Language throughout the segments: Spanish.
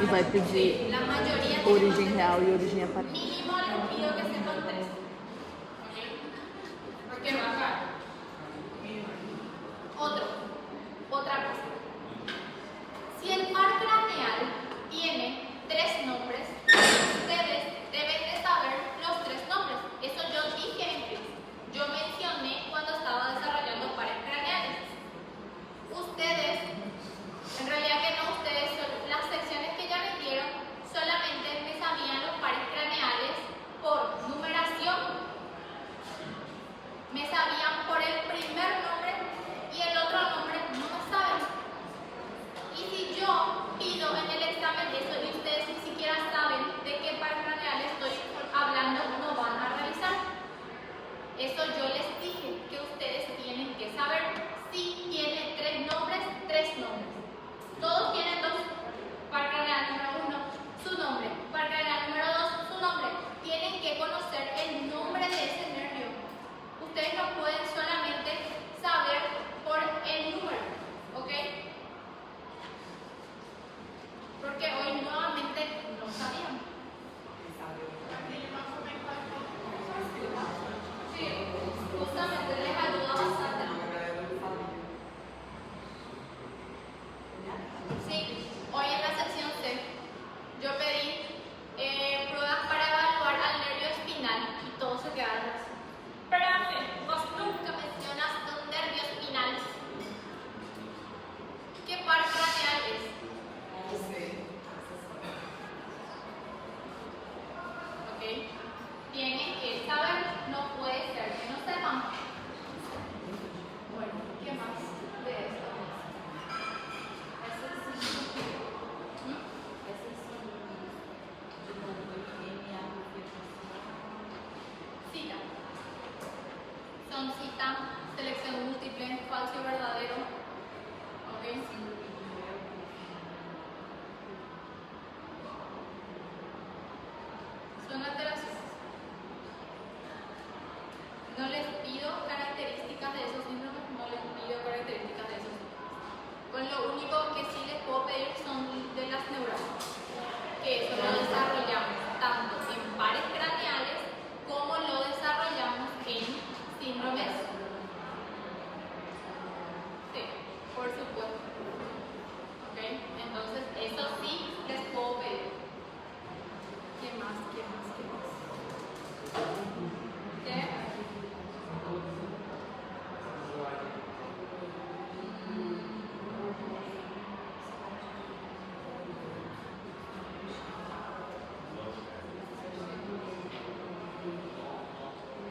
e vai pedir La mayoría origem tenemos real e origem aparente. mínimo les pido que sepan 3. ¿Ok? Porque va acá. Otra cosa. Si el par craneal tiene 3 nombres, ustedes deben de saber los 3 nombres. Eso yo dije en clase. Yo mencioné cuando estaba desarrollando pares craneales. Ustedes, en realidad que no, ustedes son las secciones que ya metieron, solamente me sabían los pares craneales por numeración. Me sabían por el primer nombre y el otro nombre no me saben. Y si yo pido en el examen eso y ustedes ni siquiera saben de qué par craneal estoy hablando, no van a realizar. Eso yo les dije que ustedes tienen que saber. Si tiene 3 nombres, 3 nombres. Todos tienen 2. Par craneal número 1, su nombre. Par craneal número 2, su nombre. Tienen que conocer el nombre de ese nervio. Ustedes no pueden solamente saber por el número, ¿ok? Porque hoy nuevamente no sabían. Sí, justamente les ayuda bastante. Sí, hoy en la sección C yo pedí pruebas para evaluar al nervio espinal y todos se quedaron así. Profe, vos nunca mencionaste un nervio espinal. ¿Qué par craneal es? ¿Ok? Tienen que saber, no puede ser que no sepan. Bueno, ¿qué más de esto? Cita. Son cita, selección múltiple, falso y verdadero. ¿Ok? Son alteraciones. No les pido características de esos síndromes, no les pido características de esos síndromes. Pues lo único que sí les puedo pedir son de las neuronas, que eso lo desarrollamos tanto en pares craneales como lo desarrollamos en síndromes. Sí, por supuesto. ¿Ok? Entonces, eso sí les puedo pedir. ¿Qué más? ¿Qué más? ¿Qué más? ¿Qué?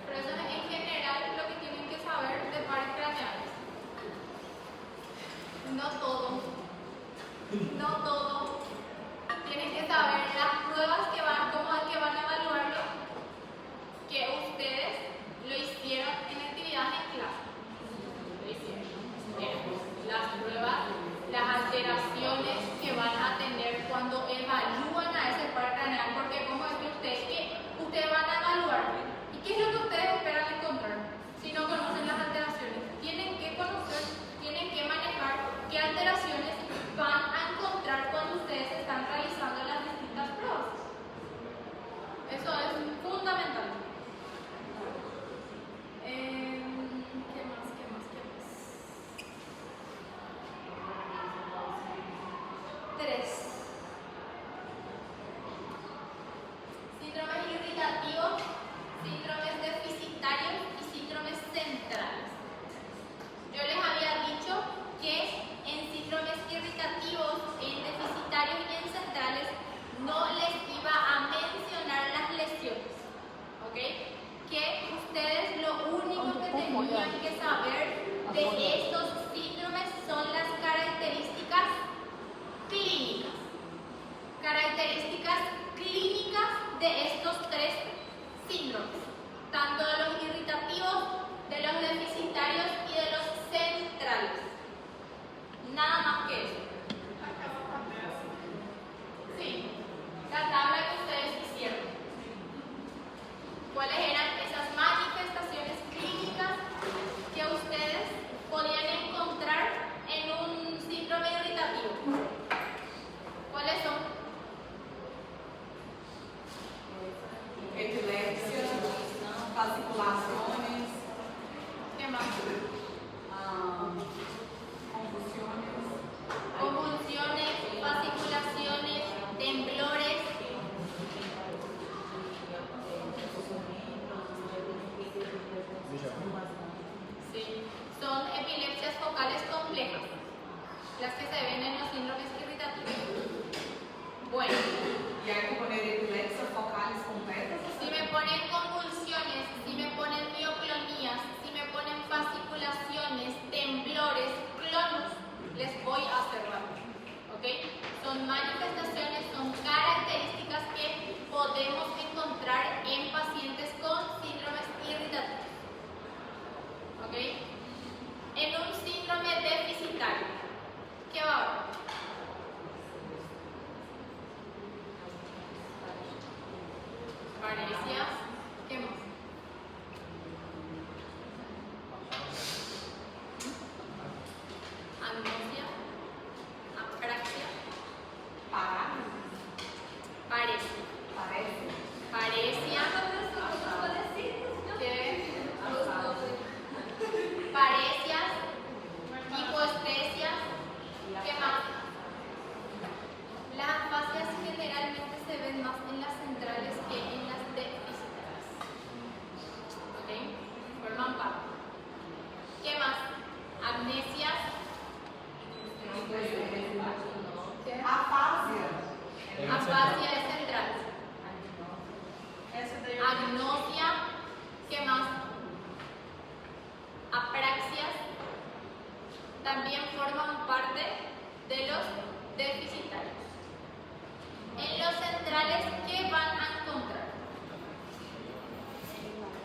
Pero eso en general lo que tienen que saber de pares craneales. No todo. No todo. Tienen que saber las pruebas que van, cómo es que van a evaluarlo, que ustedes lo hicieron en actividades en clase. Lo hicieron. Las pruebas, las alteraciones que van a tener cuando evalúan a ese par craneal, porque como es que ustedes van a evaluar. ¿Y qué es lo que ustedes esperan encontrar? Si no conocen las alteraciones, tienen que conocer, tienen que manejar qué alteraciones van a encontrar cuando ustedes están realizando las distintas pruebas. Eso es fundamental. ¿Qué más? ¿Qué más? ¿Qué más? 3. Síndromes irritativos, síndromes deficitarios y síndromes centrales. Yo les había dicho que en síndromes irritativos, en deficitarios y en centrales no les iba a mencionar las lesiones. ¿Ok? Que ustedes lo único que tenían que saber de estos síndromes son las características clínicas. Características clínicas de estos 3 síndromes, tanto de los irritativos, de los deficitarios y de los centrales. Nada más que eso. Sí, la tabla que ustedes hicieron. ¿Cuáles eran esas manifestaciones clínicas que ustedes podían encontrar en un síndrome irritativo? ¿Cuáles son? Y hay que poner epilepsia focales completas. Si me ponen convulsiones, si me ponen mioclonías, si me ponen fasciculaciones, temblores, clonus, les voy a cerrar. ¿Ok? Son manifestaciones, son características que podemos encontrar en pacientes con síndromes irritativos. ¿Ok? En un síndrome deficitario, ¿qué va a haber? Parecias, ¿qué más? Agnosia, apraxia, paresia, parecias, hipoestesias, ¿qué más? Las afasias generalmente se ven más en las centrales que en las deficitarias. ¿Ok? Forman parte. ¿Qué más? Amnesias. Afasia es central. Agnosia. ¿Qué más? Apraxias. También forman parte de los deficitarios. En los centrales, ¿qué van a encontrar?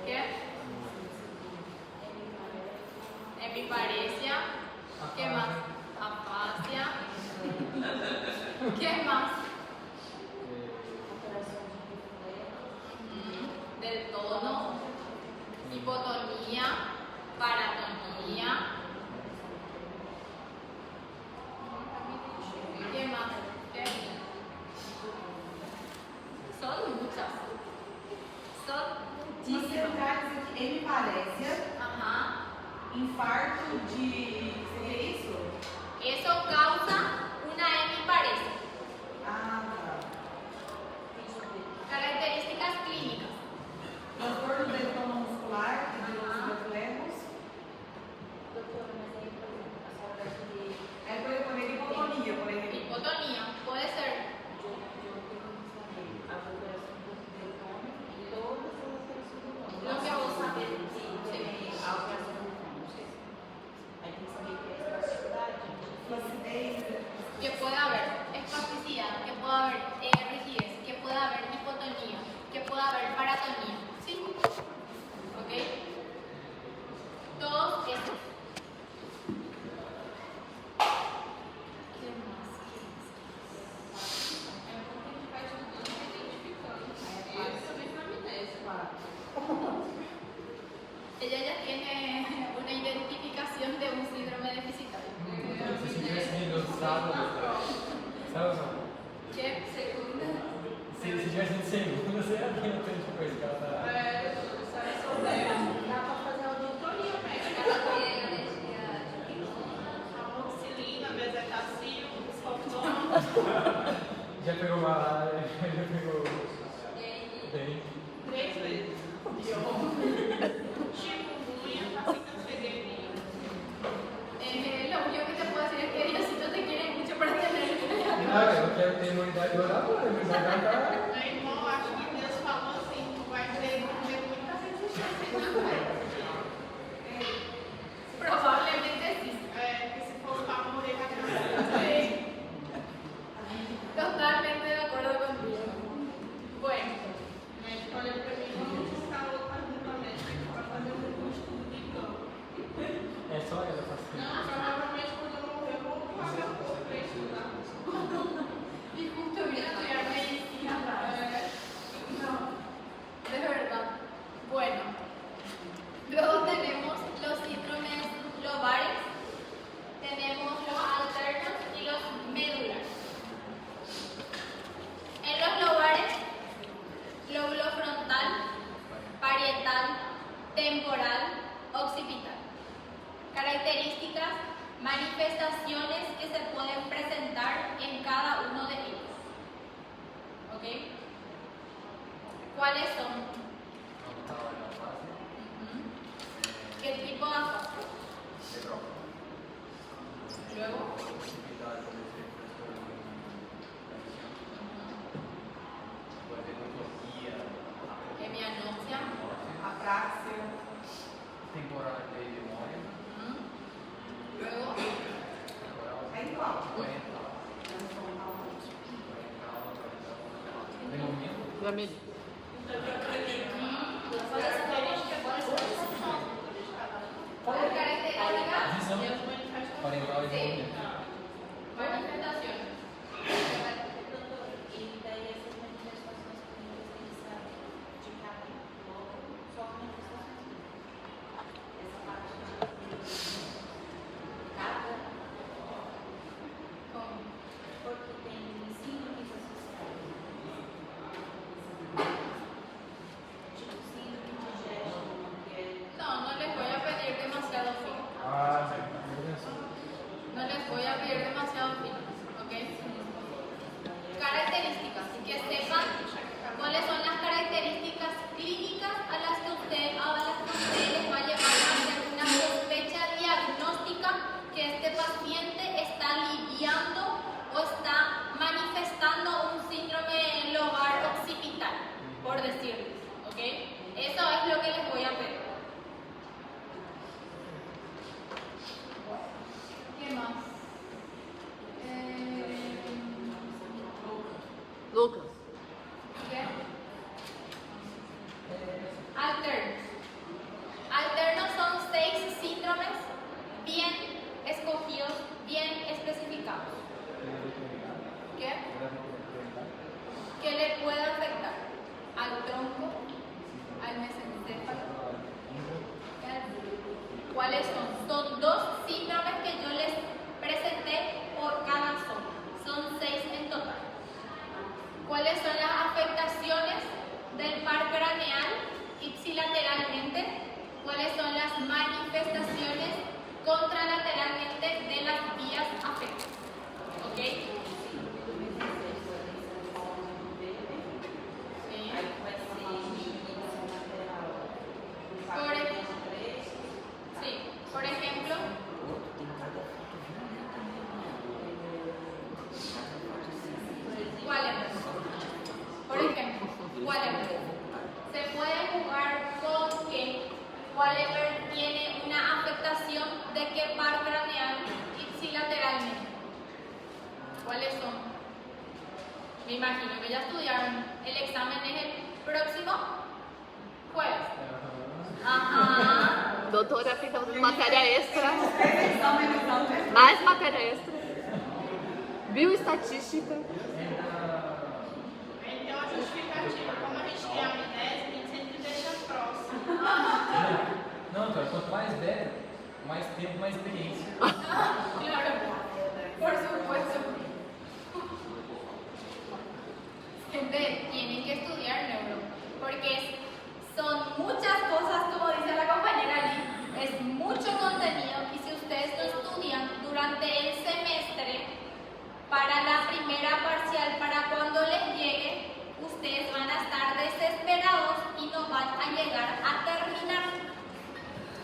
¿Qué? Hemiparesia. ¿Qué más? Afasia. ¿Qué más? Del tono. Hipotonía. Paratonía. ¿Qué más? ¿Qué? Son muchas. Son muchísimas. Hemiparesia, infarto de... ¿Sería isso? Eso causa una hemiparesia. Características clínicas. Transtorno del tono muscular e de los reflejos. Puede poner hipotonía, por ejemplo. Hipotonía, puede ser. Lo que vos sabés. Que pueda haber espasticidad, que pueda haber rigidez, que pueda haber hipotonía, que pueda haber paratonía. ¿Sí? ¿Ok? Todos estos. ¿Qué más? Ella ya tiene una identificación de un síndrome deficitario. ¿Qué? Segunda. Se tivesse em segundo, você ia ter uma coisa que ela tá. Dá para fazer auditoria médica. Amoxicilina, bezetacil, escortona. Já pegou malária, já pegou. Bem. 3 vezes. Chikungunya, fasciclovenia. Lo único que te puedo decir es que Diosito te quiere mucho para tener. Não, eu quero ter imunidade oral, a imunidade tá. Meu irmão, acho que Deus falou assim, tu vai ter muita resistência. Probablemente sí. Que se for para morrer, vai ter. Totalmente de acuerdo contigo. Bueno, O médico olha para mim, vamos buscar outra pergunta médica para fazer um estudo de campo. É só ela faz. Não, provavelmente quando eu morrer, eu vou pagar um pouco para estudar. y justo voy a estudiar medicina. No, de verdad. Bueno, luego tenemos los síndromes lobares, tenemos los alternos y los medulares. En los lobares, lóbulo frontal, parietal, temporal, occipital. Características, manifestaciones que se pueden presentar en cada uno de ellos. ¿Ok? ¿Cuáles son? ¿Qué tipo de afasia? Luego. Tengo miedo. También. ¿Cuál característica? Visão parental e desenvolvimento. Manifestación. E daí essas manifestações comunicam de cada só manifestações. Essa parte de cada, ¿Cómo? porque tem síndromes associadas. Tipo síndrome de Digesto, que é No, no les voy a pedir demasiado fino. Ah, sim. No les voy a pedir demasiado fino, ¿ok? Características, que sepan cuáles son las características clínicas a las que usted les va a llevar a hacer una sospecha diagnóstica que este paciente está lidiando o está manifestando un síndrome lobar occipital, por decirlo, ¿ok? Eso es lo que les voy a pedir. ¿Qué más? Lucas. ¿Qué? Alternos. Alternos son 6 síndromes bien escogidos, bien especificados. ¿Qué? ¿Qué le puede afectar? Al tronco, al mesencéfalo. ¿Cuáles son? Son 2 síndromes que yo les presenté por cada zona. Son 6 en total. ¿Cuáles son las afectaciones del par craneal ipsilateralmente? ¿Cuáles son las manifestaciones contralateralmente de las vías afectas? ¿Ok? Sí. aí vai ser inibição lateral. Por ejemplo, sí. Por ejemplo, Wallenberg. Por ejemplo, Wallenberg. Se puede jugar con que Wallenberg tiene una afectación de qué par craneal ipsilateralmente. ¿Cuáles son? Me imagino que ya estudiaron. El examen es el próximo jueves. Ajá. Doutora, ficamos em matéria extra. Mais matéria extra. Bioestatística. Então, a justificativa, como a gente tem amnésia, a gente sempre deixa próximo. Não, cara, quanto mais velho, mais tempo, mais experiência. Claro, por supuesto. Gente, tienen que estudiar neuro, porque son muchas cosas, como dice la compañera Lee, es mucho contenido y si ustedes no estudian durante el semestre, para la primera parcial, para cuando les llegue, ustedes van a estar desesperados y no van a llegar a terminar.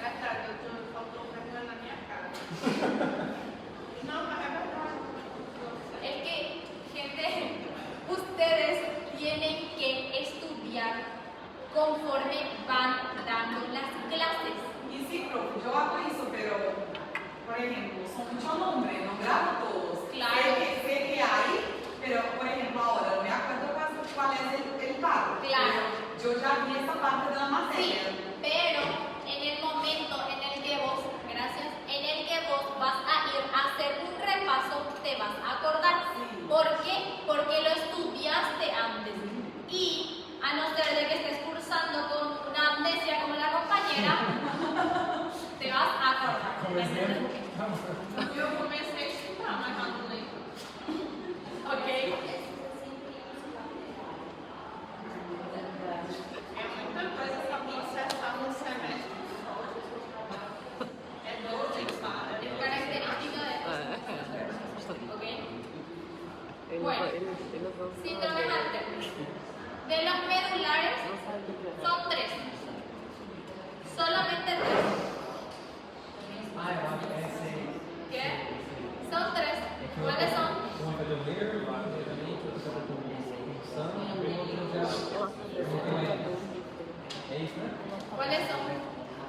Verdade, eu faltou vergonha na minha cara. Não, mas é verdade. Es que, gente, ustedes tienen que estudiar conforme van dando las clases. Y sí, profe, yo hago eso, pero, por ejemplo, son muchos nombres, no grabo todos. Claro. Sé que hay, pero, por ejemplo, ahora no me acuerdo cuál es el paro. Claro. Yo ya vi esa parte de la Sí, materia. pero en el momento en el que vos, gracias, en el que vos vas a ir a hacer un repaso, te vas a acordar. Sí. ¿Por qué? Porque lo estudiaste antes. Y a no ser de que estés cursando con una amnesia como la compañera, te vas a acordar. Como exemplo, Eu comecei a estudar, mas não lembro. ¿Ok? É muita coisa para processar no semestre. É 12, sabe? Es característica de ¿ok? Bueno, síndromes alternos. De los medulares son 3. Solamente 3. ah, eu acho que é esse. ¿Qué? Son 3. ¿Cuáles son? Um é do ler, também, que eu estou com função, e o outro já. É isso, né? ¿Cuáles son?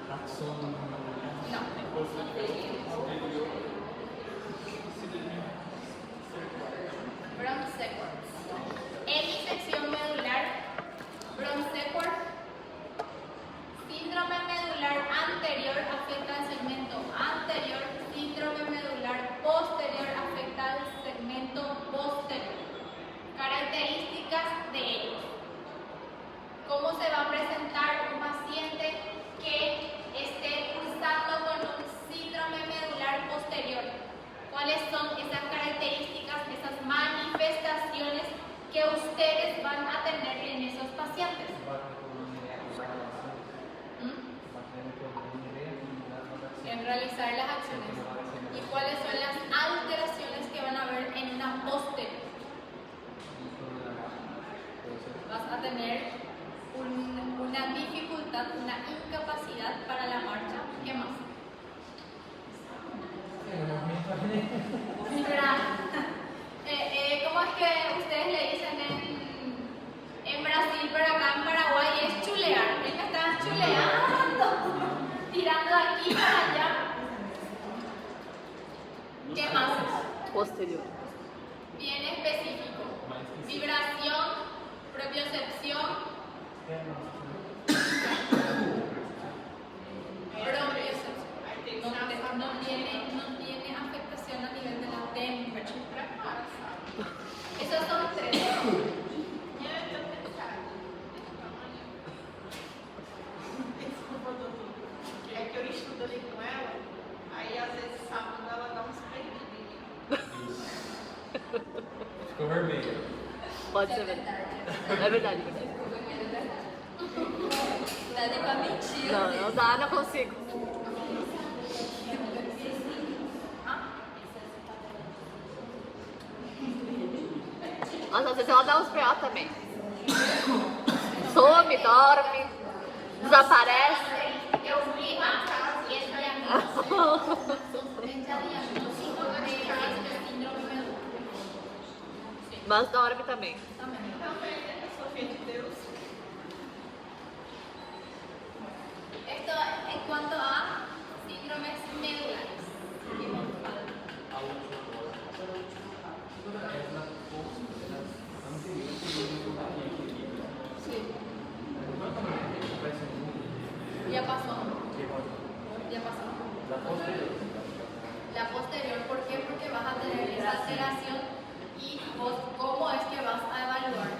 Taxon. No. Brown Sequard. En mi sección medulares características de ellos. ¿Cómo se va a presentar un paciente que esté cursando con un síndrome medular posterior? ¿Cuáles son esas características, esas manifestaciones que ustedes van a tener en esos pacientes? En realizar las acciones. ¿Y cuáles son las alteraciones que van a haber en una posterior? Vas a tener una dificultad, una incapacidad para la marcha. ¿Qué más? ¿Cómo es que ustedes le dicen en Brasil, pero acá en Paraguay es chulear? Él me está chuleando, tirando de aquí para allá. ¿Qué más? Posterior. Bien específico. Vibración, propiocepción, propiocepción. No tiene afectación a nivel de la temperatura. Esos son tres. É que eu estudo ali com ela, aí às vezes sábado ela dá uns perdidos. Ficou vermelho. Pode ser verdade. É verdade, é verdade. Dá nem pra mentir. Não, não dá, não consigo. Mas às vezes ela dá uns PO também. Some, dorme, desaparece. Eu fui a casa e esse diagnóstico de síndrome medular. Mas dorme também. Também, eu sou filha de Deus. Esto en cuanto a síndromes medulares. Ya pasó. Ya pasó. La posterior, ¿por qué? Porque vas a tener esa alteración y vos, ¿cómo es que vas a evaluar?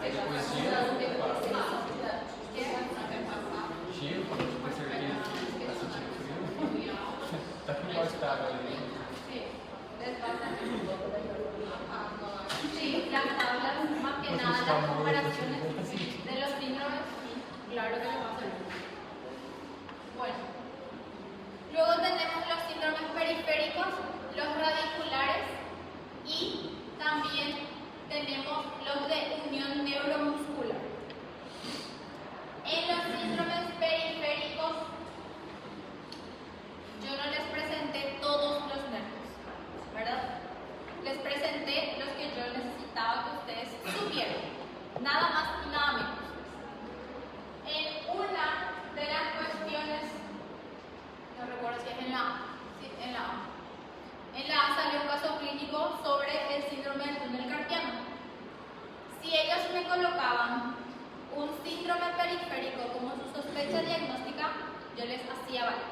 A gente pode pegar Cheiro, pra gente ter certeza que tá sentindo frio. Tá com qual estado ali? Sí, las tablas, más que nada las comparaciones de los síndromes, claro que lo vamos a ver. Bueno, luego tenemos los síndromes periféricos, los radiculares y también tenemos los de unión neuromuscular. En los síndromes periféricos, yo no les presenté todos los nervios, ¿verdad? Les presenté los que yo necesitaba que ustedes supieran, nada más y nada menos. En una de las cuestiones, no recuerdo si es en la A, sí, en la A. En la A salió un caso clínico sobre el síndrome del túnel carpiano. Si ellos me colocaban un síndrome periférico como su sospecha diagnóstica, yo les hacía valer.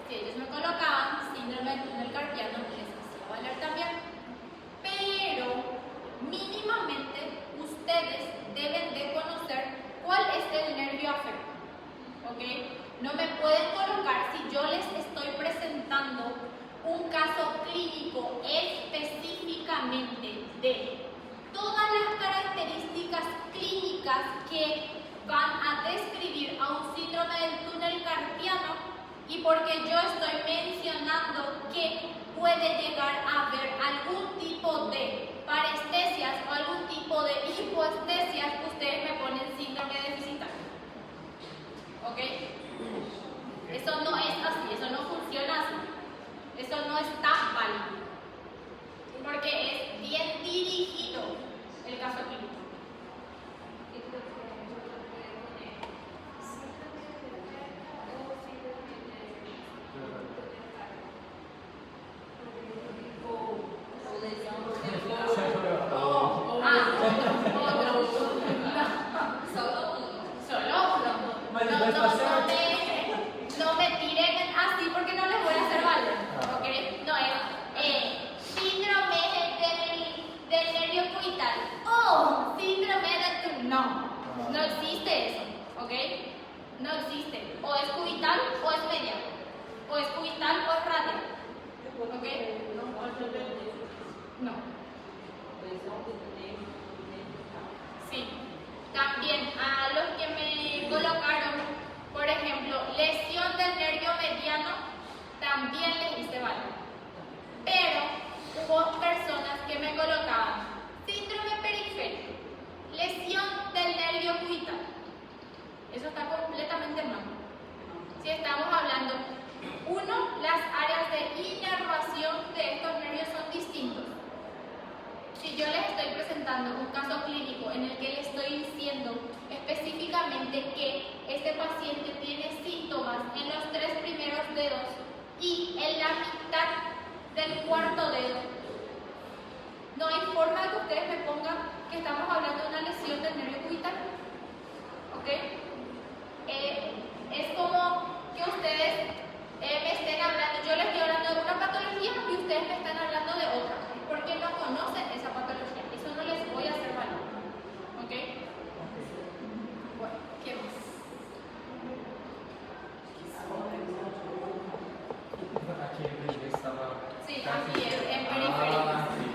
Si ellos me colocaban síndrome del túnel carpiano, les hacía valer también. Pero mínimamente ustedes deben de conocer cuál es el nervio afecto. ¿Ok? No me pueden colocar, si yo les estoy presentando un caso clínico específicamente de todas las características clínicas que van a describir a un síndrome del túnel carpiano, y porque yo estoy mencionando que puede llegar a haber algún tipo de parestesias o algún tipo de hipoestesias, ustedes me ponen síndrome deficitario. ¿Ok? Eso no es así, eso no funciona así. Eso no está válido. Porque es bien dirigido el caso clínico. No me tiren así porque no les voy a hacer valer. ¿Ok? No es No existe eso, ¿ok? No existe. O es cubital o es media. O es cubital o es radial. ¿Ok? No. Sí. También a los que me colocaron, por ejemplo, lesión del nervio mediano, también les hice válido. Pero hubo personas que me colocaban síndrome periférico, lesión del nervio cubital. Eso está completamente mal. Si estamos hablando, uno, las áreas de inervación de estos nervios son distintos. Si yo les estoy presentando un caso clínico en el que les estoy diciendo específicamente que este paciente tiene síntomas en los 3 primeros dedos y en la mitad del cuarto dedo, no hay forma de que ustedes me pongan que estamos hablando de una lesión del nervio cubital. ¿Ok? Es como que ustedes me estén hablando, yo les estoy hablando de una patología y ustedes me están hablando de otra, porque no conocen esa patología. Eso no les voy a hacer válido. ¿Ok? Bueno, ¿qué más? Aquí en estaba. Sí, aquí en periférico. Ah, sí.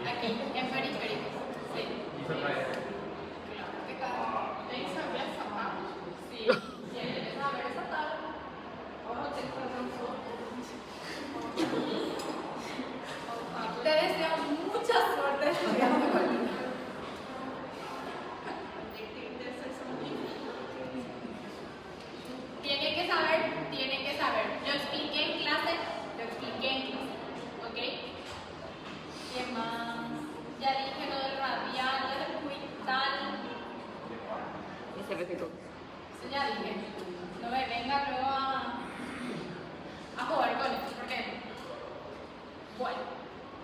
Aquí, en periférico. Sí. Y fue para eso. Tem que saber essa parte. Sí. ¿Quieres saber esa tabla? Ahora tem que fazer um sorteio. Te deseo mucha suerte estudiando conmigo. Tem que ter sessão de Tienen que saber. Lo expliqué en clase. ¿Ok? ¿Qué más? Ya dije lo del radial, lo del cubital. Ese repito. Eso ya dije. No me venga luego a jugar con esto, porque bueno,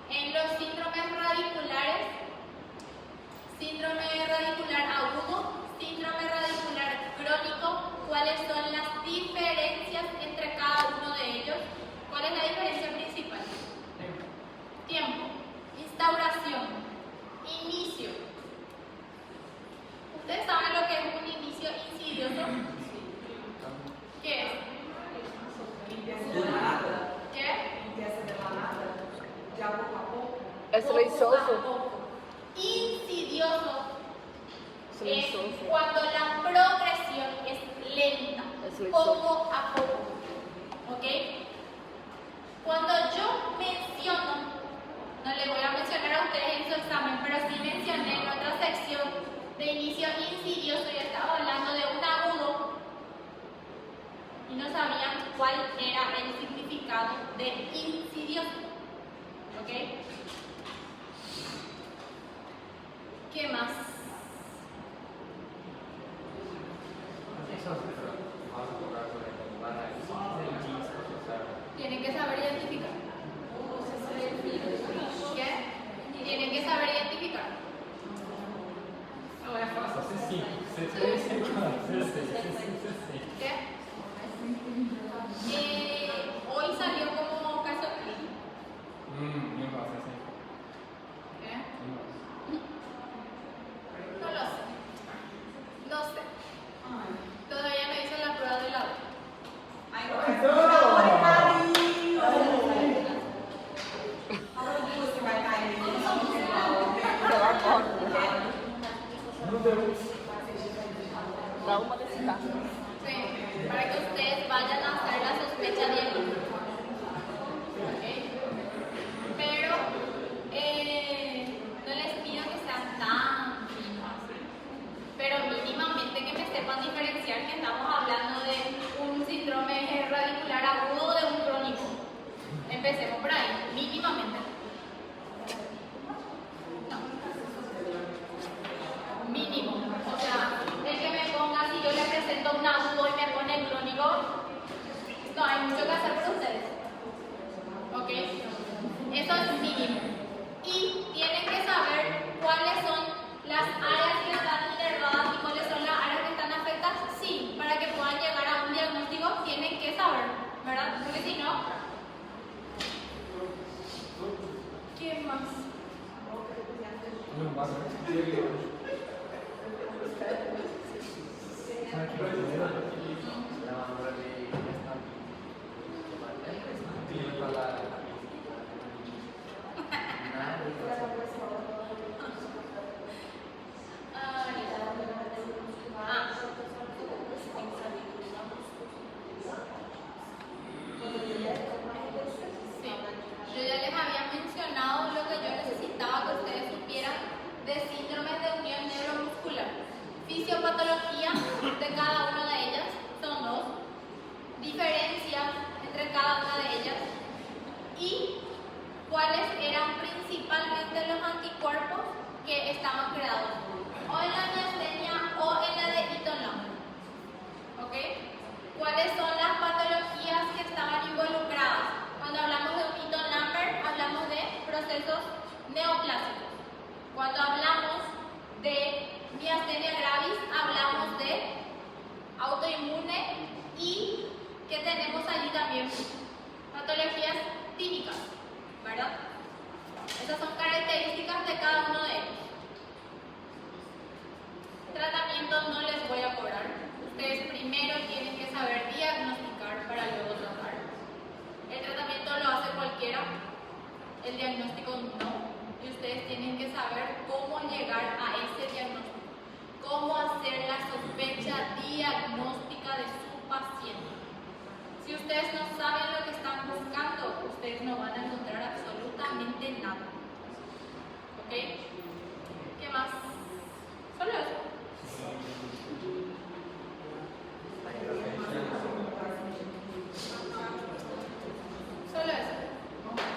en los síndromes radiculares, síndrome radicular agudo, síndrome radicular crónico, ¿cuáles son las diferencias entre cada uno de ellos? ¿Cuál es la diferencia principal? Tiempo, instauración, inicio. ¿Ustedes saben lo que es un inicio insidioso? ¿Qué es? Limpieza de la nada. ¿Qué? Limpieza de la nada. Ya poco a poco. Es Poco a silencioso. poco. Insidioso es Silencioso. cuando la progresión es lenta, Es silencioso. poco a poco. ¿Ok? Cuando yo menciono, no le voy a mencionar a ustedes en su examen, pero sí mencioné en otra sección de inicio insidioso, ya estaba hablando de un agudo y no sabían cuál era el significado de insidioso. ¿Ok? ¿Qué más? Tienen que saber identificar. ¿Qué? Tienen que saber identificar. Não é fácil, você sim. Você ¿Qué? Hoy salió como caso clínico. Não gosto assim. ¿Qué? Não gosto. No lo sé. No sé. Todavía no hice la prueba de la B. Ai, agora carinho. Agora você vai cair. Pela porta. Meu Deus. Dá uma desse carro. Sí, para que ustedes vayan a hacer la sospecha de aquí. ¿Ok? Pero no les pido que sean tan finos, pero mínimamente que me sepan diferenciar que estamos hablando de un síndrome radicular agudo o de un crónico. Empecemos por ahí, mínimamente. No. Mínimo. O sea, el que me ponga, si yo le presento un agudo y me pone el crónico, no hay mucho que hacer por ustedes. ¿Ok? Eso es mínimo. Y tienen que saber cuáles son las áreas que están inervadas y cuáles son las áreas que están afectadas. Sí, para que puedan llegar a un diagnóstico tienen que saber, ¿verdad? Porque si no, ¿qué más? Não gosto. Sí, yo ya les había mencionado lo que yo necesitaba que ustedes supieran de síndromes de unión neuromuscular. Fisiopatología de cada una de ellas son dos, diferencias entre cada una de ellas y cuáles eran principalmente los anticuerpos que estaban creados o en la miastenia o en la de Eaton-Lambert. ¿Ok? ¿Cuáles son las patologías que estaban involucradas? Cuando hablamos de un Eaton-Lambert, hablamos de procesos neoplásicos. Cuando hablamos de miastenia gravis, hablamos de autoinmune y que tenemos allí también patologías típicas, ¿verdad? Esas son características de cada uno de ellos. Tratamiento no les voy a cobrar. Ustedes primero tienen que saber diagnosticar para luego tratar. El tratamiento lo hace cualquiera, el diagnóstico no. Y ustedes tienen que saber cómo llegar a ese diagnóstico, cómo hacer la sospecha diagnóstica de su paciente. Si ustedes no saben lo que están buscando, ustedes no van a encontrar absolutamente nada.